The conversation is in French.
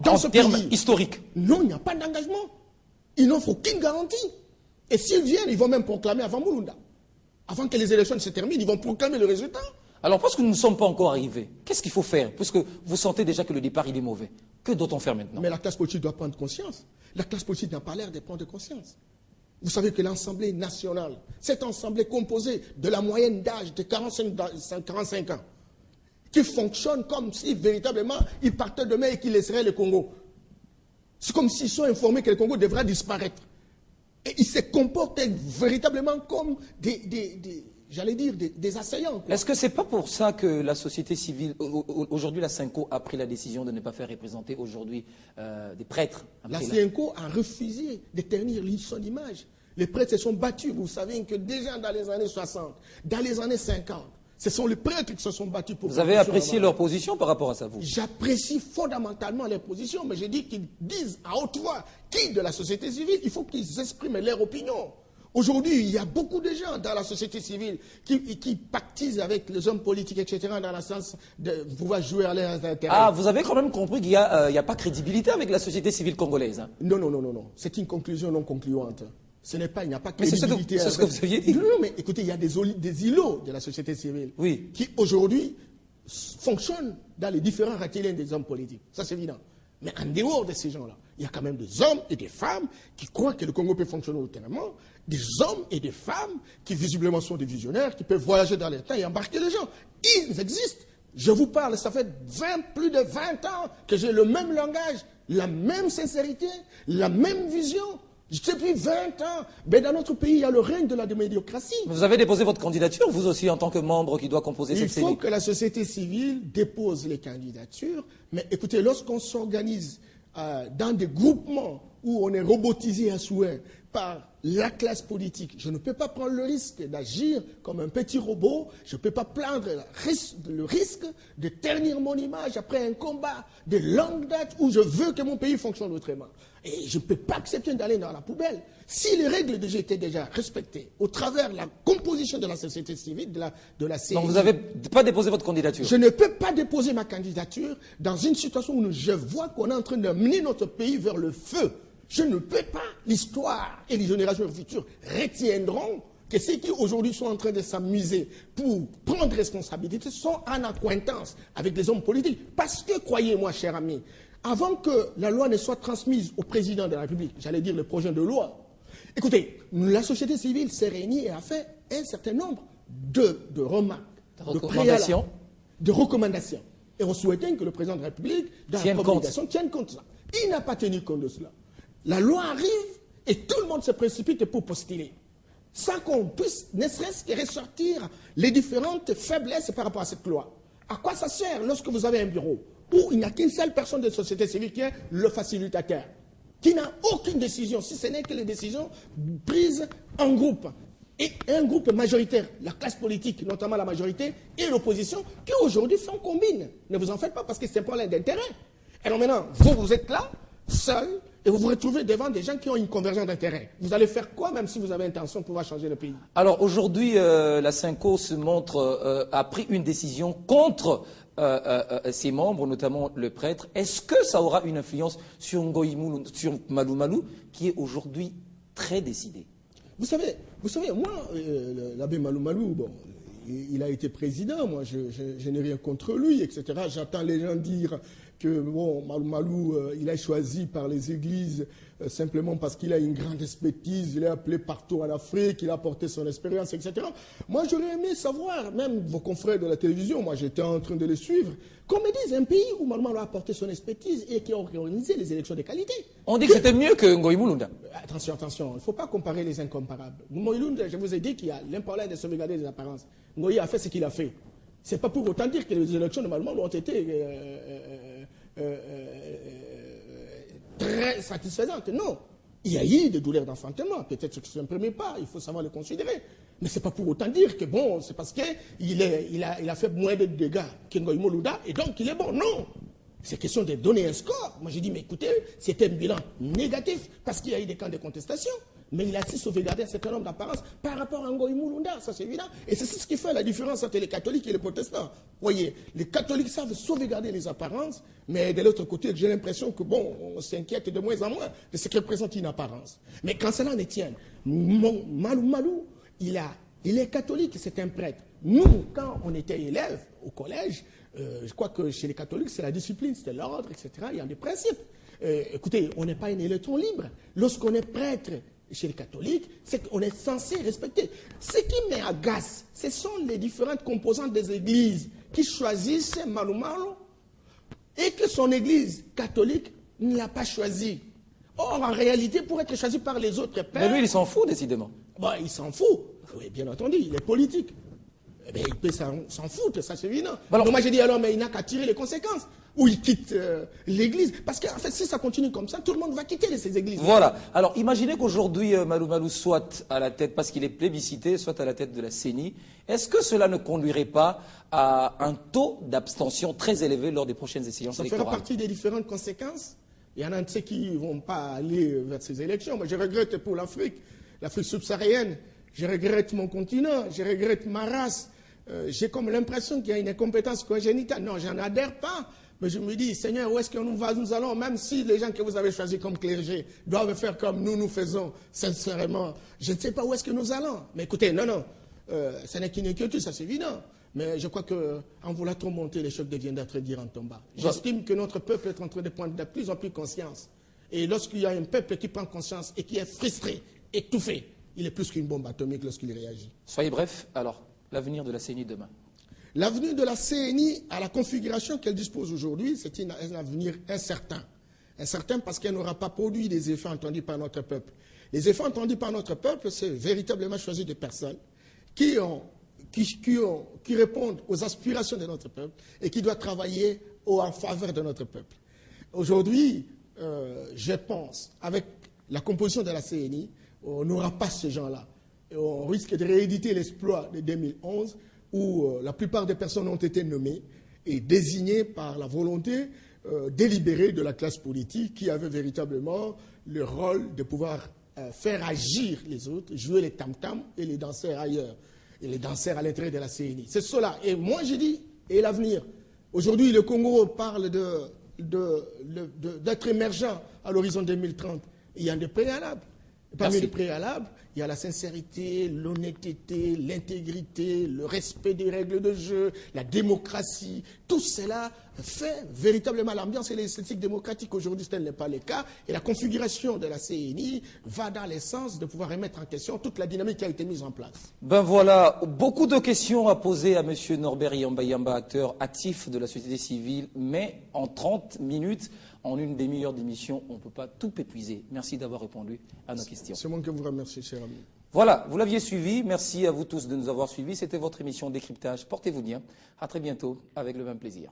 dans ce termes pays historiques. Non, il n'y a pas d'engagement. Ils n'offrent aucune garantie. Et s'ils viennent, ils vont même proclamer avant Mulunda. Avant que les élections ne se terminent, ils vont proclamer le résultat. Alors, parce que nous ne sommes pas encore arrivés, qu'est-ce qu'il faut faire? Puisque vous sentez déjà que le départ, il est mauvais. Que doit-on faire maintenant? Mais la classe politique doit prendre conscience. La classe politique n'a pas l'air de prendre conscience. Vous savez que l'Assemblée nationale, cette assemblée composée de la moyenne d'âge de 45 ans, qui fonctionne comme si véritablement ils partaient demain et qu'ils laisseraient le Congo. C'est comme s'ils sont informés que le Congo devrait disparaître. Et ils se comportent véritablement comme des assaillants. Est-ce que ce n'est pas pour ça que la société civile, aujourd'hui la CENCO a pris la décision de ne pas faire représenter aujourd'hui des prêtres? La CENCO a refusé de ternir son image. Les prêtres se sont battus. Vous savez que déjà dans les années 60, dans les années 50, ce sont les prêtres qui se sont battus pour... Vous avez apprécié leur position par rapport à ça, vous? J'apprécie fondamentalement leur position, mais j'ai dit qu'ils disent à haute voix, qui de la société civile, il faut qu'ils expriment leur opinion. Aujourd'hui, il y a beaucoup de gens dans la société civile qui pactisent avec les hommes politiques, etc., dans le sens de pouvoir jouer à leurs intérêts. Ah, vous avez quand même compris qu'il n'y a pas crédibilité avec la société civile congolaise, hein? Non, non, non, non, non. C'est une conclusion non concluante. Ce n'est pas, il n'y a pas de crédibilité. Mais c'est ce que vous aviez dit. Non, mais écoutez, il y a des îlots de la société civile qui aujourd'hui fonctionnent dans les différents rationnels des hommes politiques. Ça, c'est évident. Mais en dehors de ces gens-là, il y a quand même des hommes et des femmes qui croient que le Congo peut fonctionner autrement, des hommes et des femmes qui visiblement sont des visionnaires, qui peuvent voyager dans les temps et embarquer les gens. Ils existent. Je vous parle, ça fait plus de 20 ans que j'ai le même langage, la même sincérité, la même vision. Depuis 20 ans, mais dans notre pays, il y a le règne de la médiocratie. Vous avez déposé votre candidature, vous aussi, en tant que membre qui doit composer cette CENI. Il faut que la société civile dépose les candidatures. Mais écoutez, lorsqu'on s'organise dans des groupements où on est robotisé à souhait par la classe politique, je ne peux pas prendre le risque d'agir comme un petit robot. Je ne peux pas prendre le risque de ternir mon image après un combat de longue date où je veux que mon pays fonctionne autrement. Et je ne peux pas accepter d'aller dans la poubelle. Si les règles étaient déjà respectées au travers de la composition de la société civile, de la CENI... Donc vous n'avez pas déposé votre candidature? Je ne peux pas déposer ma candidature dans une situation où je vois qu'on est en train d'amener notre pays vers le feu. Je ne peux pas. L'histoire et les générations futures retiendront que ceux qui aujourd'hui sont en train de s'amuser pour prendre responsabilité sont en accointance avec des hommes politiques. Parce que, croyez-moi, cher ami, avant que la loi ne soit transmise au président de la République, j'allais dire le projet de loi, écoutez, la société civile s'est réunie et a fait un certain nombre de remarques, de recommandations. Et on souhaitait que le président de la République, dans la promulgation, tienne compte de cela. Il n'a pas tenu compte de cela. La loi arrive et tout le monde se précipite pour postuler. Sans qu'on puisse, ne serait-ce que ressortir les différentes faiblesses par rapport à cette loi. À quoi ça sert lorsque vous avez un bureau où il n'y a qu'une seule personne de la société civile qui est le facilitateur, qui n'a aucune décision, si ce n'est que les décisions prises en groupe. Et un groupe majoritaire, la classe politique, notamment la majorité, et l'opposition, qui aujourd'hui font combine. Ne vous en faites pas parce que c'est un problème d'intérêt. Alors maintenant, vous êtes là, seul, et vous vous retrouvez devant des gens qui ont une convergence d'intérêts. Vous allez faire quoi, même si vous avez intention de pouvoir changer le pays? Alors aujourd'hui, la CENCO se montre, a pris une décision contre ses membres, notamment le prêtre. Est-ce que ça aura une influence sur sur Malou Malou, qui est aujourd'hui très décidé? Vous savez, moi, l'abbé Malou Malou, bon, il a été président, moi je n'ai rien contre lui, etc. J'entends les gens dire que bon, Malou Malou, il est choisi par les églises simplement parce qu'il a une grande expertise, il est appelé partout en Afrique, il a apporté son expérience, etc. Moi j'aurais aimé savoir, même vos confrères de la télévision, moi j'étais en train de les suivre, qu'on me dise un pays où Malou Malou a apporté son expertise et qui a organisé les élections de qualité. On dit que c'était mieux que Ngoï Mulunda. Attention, attention, il ne faut pas comparer les incomparables. Ngoï Mulunda, je vous ai dit qu'il y a l'importance de sauvegarder les apparences. Ngoï a fait ce qu'il a fait. Ce n'est pas pour autant dire que les élections de Malou Malou ont été très satisfaisantes. Non. Il y a eu des douleurs d'enfantement. Peut-être que ce ne se permet pas. Il faut savoir le considérer. Mais ce n'est pas pour autant dire que bon, c'est parce qu'il a fait moins de dégâts qu'Ngoï Mulunda et donc il est bon. Non. C'est question de donner un score. Moi, j'ai dit, mais écoutez, c'était un bilan négatif parce qu'il y a eu des camps de contestation. Mais il a aussi sauvegardé un certain nombre d'apparences par rapport à Ngoï Mulunda, ça c'est évident. Et c'est ce qui fait la différence entre les catholiques et les protestants. Vous voyez, les catholiques savent sauvegarder les apparences, mais de l'autre côté, j'ai l'impression que, bon, on s'inquiète de moins en moins de ce qui représente une apparence. Mais quand cela ne tient, Malou Malou, il est catholique, c'est un prêtre. Nous, quand on était élèves au collège, je crois que chez les catholiques, c'est la discipline, c'est l'ordre, etc. Il y a des principes. Écoutez, on n'est pas un électron libre. Lorsqu'on est prêtre chez les catholiques, c'est qu'on est censé respecter. Ce qui m'agace, ce sont les différentes composantes des églises qui choisissent Malou Malou et que son église catholique ne l'a pas choisi. Or, en réalité, pour être choisi par les autres pères... Mais lui, il s'en fout, décidément. Bon, il s'en fout. Oui, bien entendu, il est politique. Eh bien, il peut s'en foutre, ça c'est évident. Alors, moi, j'ai dit, alors, mais il n'a qu'à tirer les conséquences. Ou il quitte l'église. Parce qu'en fait, si ça continue comme ça, tout le monde va quitter ces églises. Voilà. Alors, imaginez qu'aujourd'hui, Malou Malou soit à la tête, parce qu'il est plébiscité, soit à la tête de la CENI. Est-ce que cela ne conduirait pas à un taux d'abstention très élevé lors des prochaines échéances électorales? Ça fera partie des différentes conséquences. Il y en a de ceux qui ne vont pas aller vers ces élections. Moi, je regrette pour l'Afrique subsaharienne. Je regrette mon continent. Je regrette ma race. J'ai comme l'impression qu'il y a une incompétence congénitale. Non, j'en adhère pas. Mais je me dis, Seigneur, où est-ce que nous allons, même si les gens que vous avez choisis comme clergé doivent faire comme nous faisons, sincèrement, je ne sais pas où est-ce que nous allons. Mais écoutez, non, ce n'est qu'une inquiétude, ça c'est évident. Mais je crois qu'en voulant trop monter, les chocs deviennent d'être dire en tombant. J'estime que notre peuple est en train de prendre de plus en plus conscience. Et lorsqu'il y a un peuple qui prend conscience et qui est frustré, étouffé, il est plus qu'une bombe atomique lorsqu'il réagit. Soyez bref, alors, l'avenir de la CENI demain. L'avenir de la CENI, à la configuration qu'elle dispose aujourd'hui, c'est un avenir incertain. Incertain parce qu'elle n'aura pas produit des effets entendus par notre peuple. Les effets entendus par notre peuple, c'est véritablement choisir des personnes qui répondent aux aspirations de notre peuple et qui doivent travailler en faveur de notre peuple. Aujourd'hui, je pense, avec la composition de la CENI, on n'aura pas ces gens-là. On risque de rééditer l'exploit de 2011 où la plupart des personnes ont été nommées et désignées par la volonté délibérée de la classe politique qui avait véritablement le rôle de pouvoir faire agir les autres, jouer les tam-tams et les danseurs ailleurs, et les danseurs à l'intérieur de la CENI. C'est cela. Et moi, je dis, et l'avenir. Aujourd'hui, le Congo parle d'être émergent à l'horizon 2030. Il y a des préalables. Parmi les préalables, il y a la sincérité, l'honnêteté, l'intégrité, le respect des règles de jeu, la démocratie. Tout cela fait véritablement l'ambiance et l'esthétique démocratique. Aujourd'hui, ce n'est pas le cas. Et la configuration de la CENI va dans le sens de pouvoir remettre en question toute la dynamique qui a été mise en place. Ben voilà, beaucoup de questions à poser à M. Norbert Yamba, acteur actif de la société civile, mais en 30 minutes, en une demi-heure d'émission, on ne peut pas tout épuiser. Merci d'avoir répondu à nos questions. C'est moi qui vous remercie, cher ami. Voilà, vous l'aviez suivi. Merci à vous tous de nous avoir suivis. C'était votre émission Décryptage. Portez-vous bien. À très bientôt, avec le même plaisir.